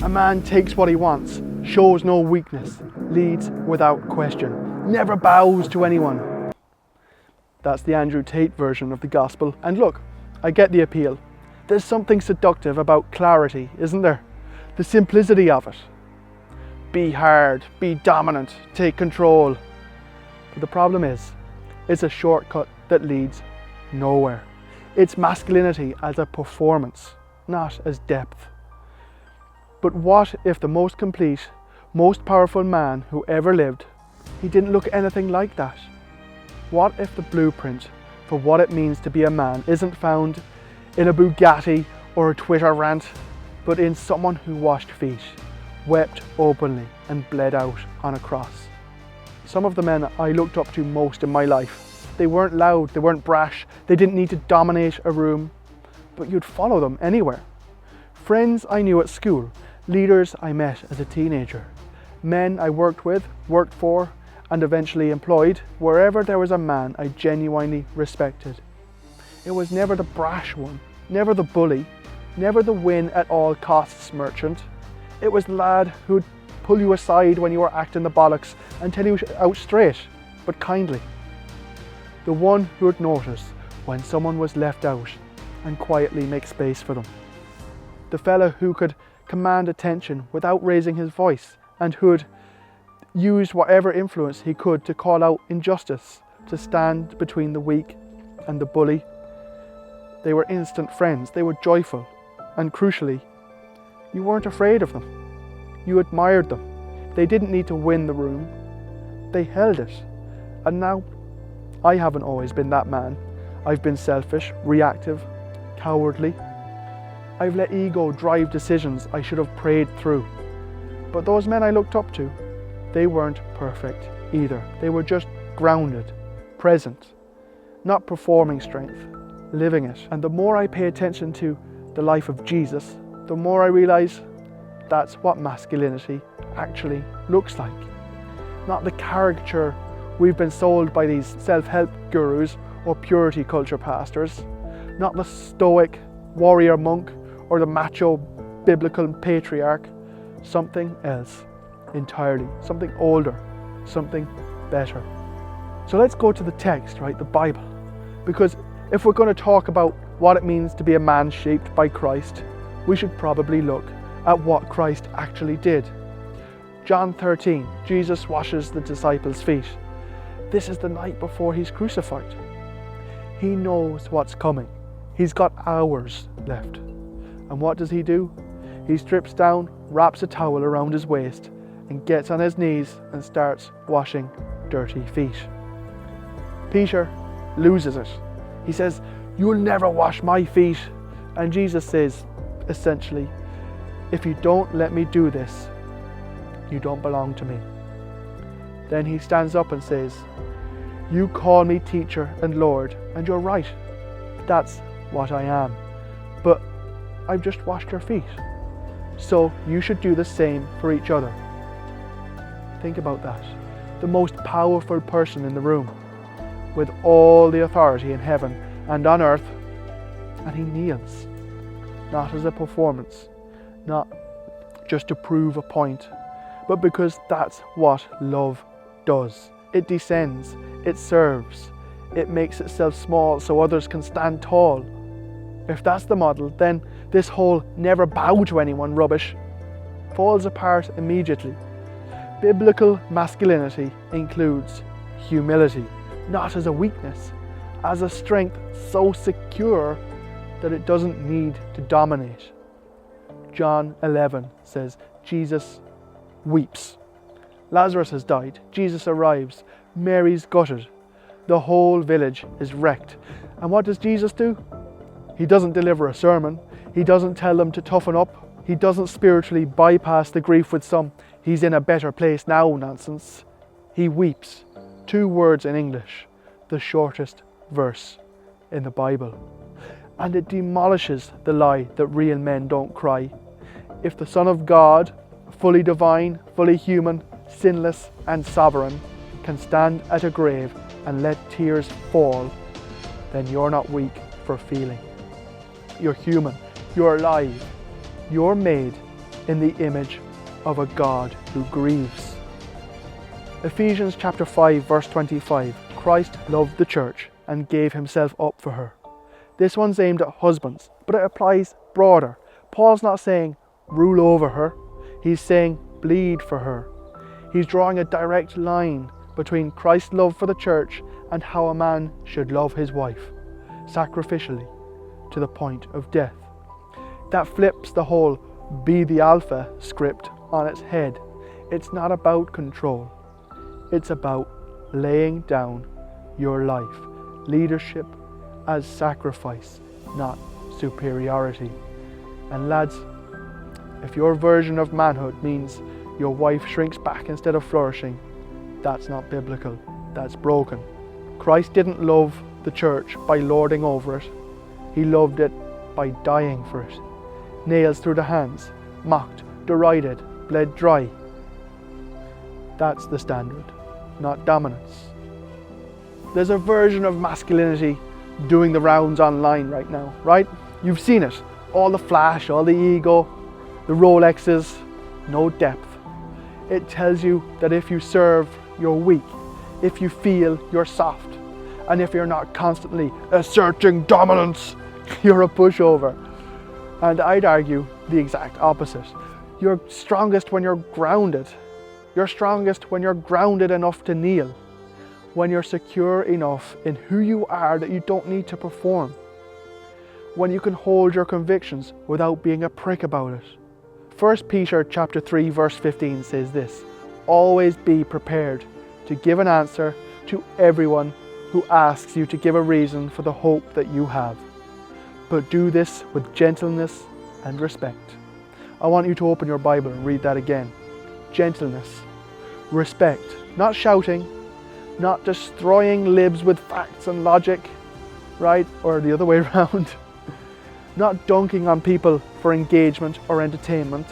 A man takes what he wants, shows no weakness, leads without question, never bows to anyone. That's the Andrew Tate version of the gospel. And look, I get the appeal. There's something seductive about clarity, isn't there? The simplicity of it. Be hard, be dominant, take control. But the problem is, it's a shortcut that leads nowhere. It's masculinity as a performance, not as depth. But what if the most complete, most powerful man who ever lived, he didn't look anything like that? What if the blueprint for what it means to be a man isn't found in a Bugatti or a Twitter rant, but in someone who washed feet, wept openly and bled out on a cross? Some of the men I looked up to most in my life, they weren't loud, they weren't brash, they didn't need to dominate a room, but you'd follow them anywhere. Friends I knew at school, leaders I met as a teenager, men I worked with, worked for, and eventually employed, wherever there was a man I genuinely respected. It was never the brash one, never the bully, never the win at all costs merchant. It was the lad who'd pull you aside when you were acting the bollocks and tell you out straight, but kindly. The one who would notice when someone was left out and quietly make space for them. The fella who could command attention without raising his voice and who'd used whatever influence he could to call out injustice, to stand between the weak and the bully. They were instant friends, they were joyful, and crucially, you weren't afraid of them. You admired them. They didn't need to win the room. They held it. And now, I haven't always been that man. I've been selfish, reactive, cowardly. I've let ego drive decisions I should have prayed through. But those men I looked up to, they weren't perfect either. They were just grounded, present, not performing strength, living it. And the more I pay attention to the life of Jesus, the more I realize that's what masculinity actually looks like. Not the caricature we've been sold by these self-help gurus or purity culture pastors. Not the stoic warrior monk or the macho biblical patriarch. Something else entirely, something older, something better. So let's go to the text, right, the Bible. Because if we're going to talk about what it means to be a man shaped by Christ, we should probably look at what Christ actually did. John 13, Jesus washes the disciples' feet. This is the night before he's crucified. He knows what's coming. He's got hours left. And what does he do? He strips down, wraps a towel around his waist, and gets on his knees and starts washing dirty feet. Peter loses it. He says, "You'll never wash my feet." And Jesus says, essentially, if you don't let me do this, you don't belong to me. Then he stands up and says, "You call me teacher and Lord, and you're right. That's what I am. But I've just washed your feet. So you should do the same for each other." Think about that. The most powerful person in the room, with all the authority in heaven and on earth, and he kneels. Not as a performance, not just to prove a point, but because that's what love does. It descends, it serves, it makes itself small so others can stand tall. If that's the model, then this whole never bow to anyone rubbish falls apart immediately. Biblical masculinity includes humility, not as a weakness, as a strength so secure that it doesn't need to dominate. John 11 says, Jesus weeps. Lazarus has died. Jesus arrives. Mary's gutted. The whole village is wrecked. And what does Jesus do? He doesn't deliver a sermon. He doesn't tell them to toughen up. He doesn't spiritually bypass the grief with some "he's in a better place now" nonsense. He weeps. 2 words in English, the shortest verse in the Bible. And it demolishes the lie that real men don't cry. If the Son of God, fully divine, fully human, sinless and sovereign, can stand at a grave and let tears fall, then you're not weak for feeling. You're human. You're alive. You're made in the image of a God who grieves. Ephesians chapter 5 verse 25, Christ loved the church and gave himself up for her. This one's aimed at husbands, but it applies broader. Paul's not saying rule over her, he's saying bleed for her. He's drawing a direct line between Christ's love for the church and how a man should love his wife, sacrificially, to the point of death. That flips the whole be the alpha script on its head. It's not about control, it's about laying down your life, leadership as sacrifice, not superiority. And lads, if your version of manhood means your wife shrinks back instead of flourishing, that's not biblical, that's broken. Christ didn't love the church by lording over it, he loved it by dying for it. Nails through the hands, mocked, derided, bled dry. That's the standard, not dominance. There's a version of masculinity doing the rounds online right now, right? You've seen it. All the flash, all the ego, the Rolexes, no depth. It tells you that if you serve, you're weak. If you feel, you're soft. And if you're not constantly asserting dominance, you're a pushover. And I'd argue the exact opposite. You're strongest when you're grounded. You're strongest when you're grounded enough to kneel. When you're secure enough in who you are that you don't need to perform. When you can hold your convictions without being a prick about it. 1 Peter chapter 3 verse 15 says this, always be prepared to give an answer to everyone who asks you to give a reason for the hope that you have. But do this with gentleness and respect. I want you to open your Bible and read that again. Gentleness, respect, not shouting, not destroying libs with facts and logic, right? Or the other way around. Not dunking on people for engagement or entertainment.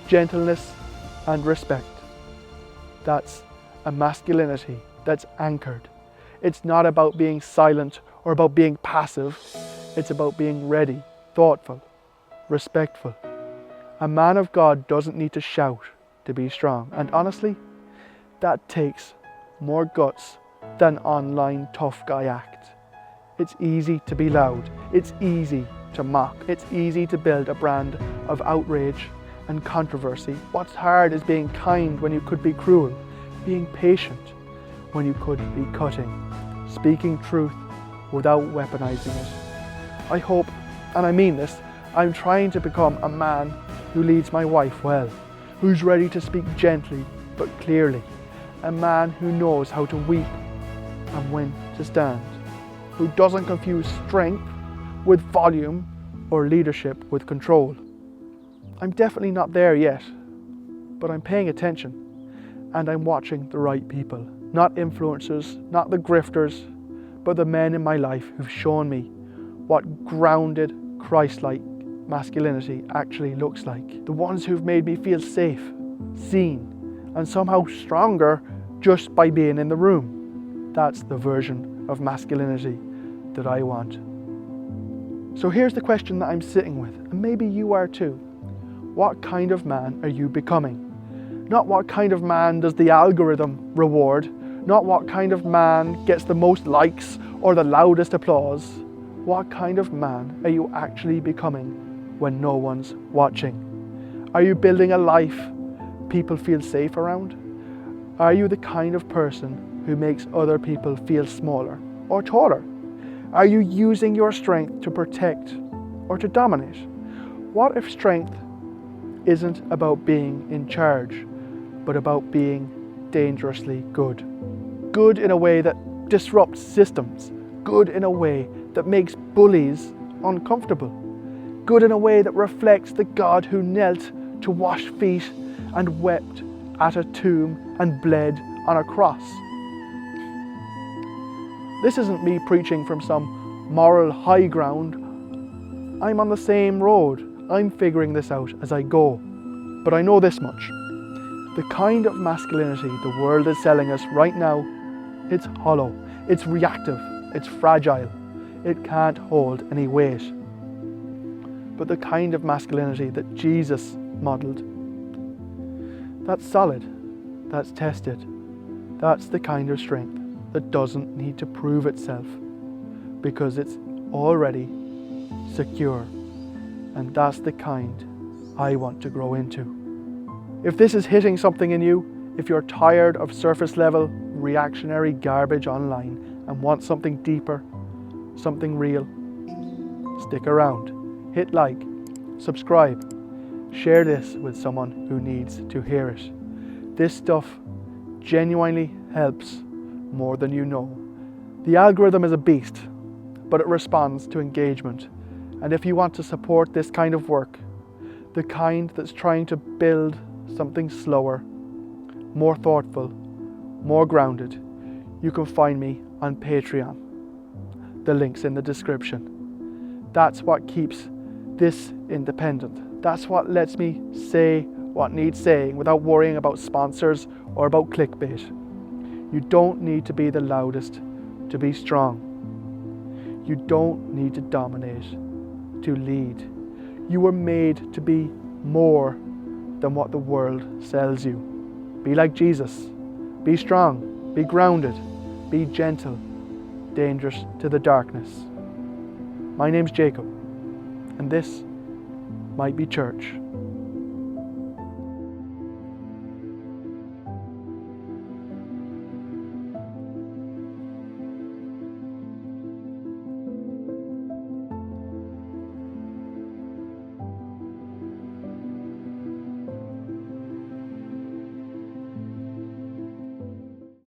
Gentleness and respect. That's a masculinity that's anchored. It's not about being silent or about being passive. It's about being ready, thoughtful, respectful. A man of God doesn't need to shout to be strong. And honestly, that takes more guts than online tough guy act. It's easy to be loud. It's easy to mock. It's easy to build a brand of outrage and controversy. What's hard is being kind when you could be cruel, being patient when you could be cutting, speaking truth without weaponizing it. I hope, and I mean this, I'm trying to become a man who leads my wife well, who's ready to speak gently but clearly, a man who knows how to weep and when to stand, who doesn't confuse strength with volume or leadership with control. I'm definitely not there yet, but I'm paying attention and I'm watching the right people, not influencers, not the grifters, but the men in my life who've shown me what grounded, Christlike masculinity actually looks like. The ones who've made me feel safe, seen, and somehow stronger just by being in the room. That's the version of masculinity that I want. So here's the question that I'm sitting with, and maybe you are too. What kind of man are you becoming? Not what kind of man does the algorithm reward, not what kind of man gets the most likes or the loudest applause. What kind of man are you actually becoming when no one's watching? Are you building a life people feel safe around? Are you the kind of person who makes other people feel smaller or taller? Are you using your strength to protect or to dominate? What if strength isn't about being in charge, but about being dangerously good? Good in a way that disrupts systems. Good in a way that makes bullies uncomfortable. Good in a way that reflects the God who knelt to wash feet and wept at a tomb and bled on a cross. This isn't me preaching from some moral high ground. I'm on the same road. I'm figuring this out as I go. But I know this much. The kind of masculinity the world is selling us right now, it's hollow, it's reactive, it's fragile. It can't hold any weight. But the kind of masculinity that Jesus modelled. That's solid, that's tested, that's the kind of strength that doesn't need to prove itself because it's already secure, and that's the kind I want to grow into. If this is hitting something in you, if you're tired of surface level reactionary garbage online and want something deeper, something real, stick around, hit like, subscribe, share this with someone who needs to hear it. This stuff genuinely helps more than you know. The algorithm is a beast, but it responds to engagement. And if you want to support this kind of work, the kind that's trying to build something slower, more thoughtful, more grounded, you can find me on Patreon. The link's in the description. That's what keeps this independent. That's what lets me say what needs saying without worrying about sponsors or about clickbait. You don't need to be the loudest to be strong. You don't need to dominate to lead. You were made to be more than what the world sells you. Be like Jesus. Be strong. Be grounded. Be gentle. Dangerous to the darkness. My name's Jacob, and this might be church.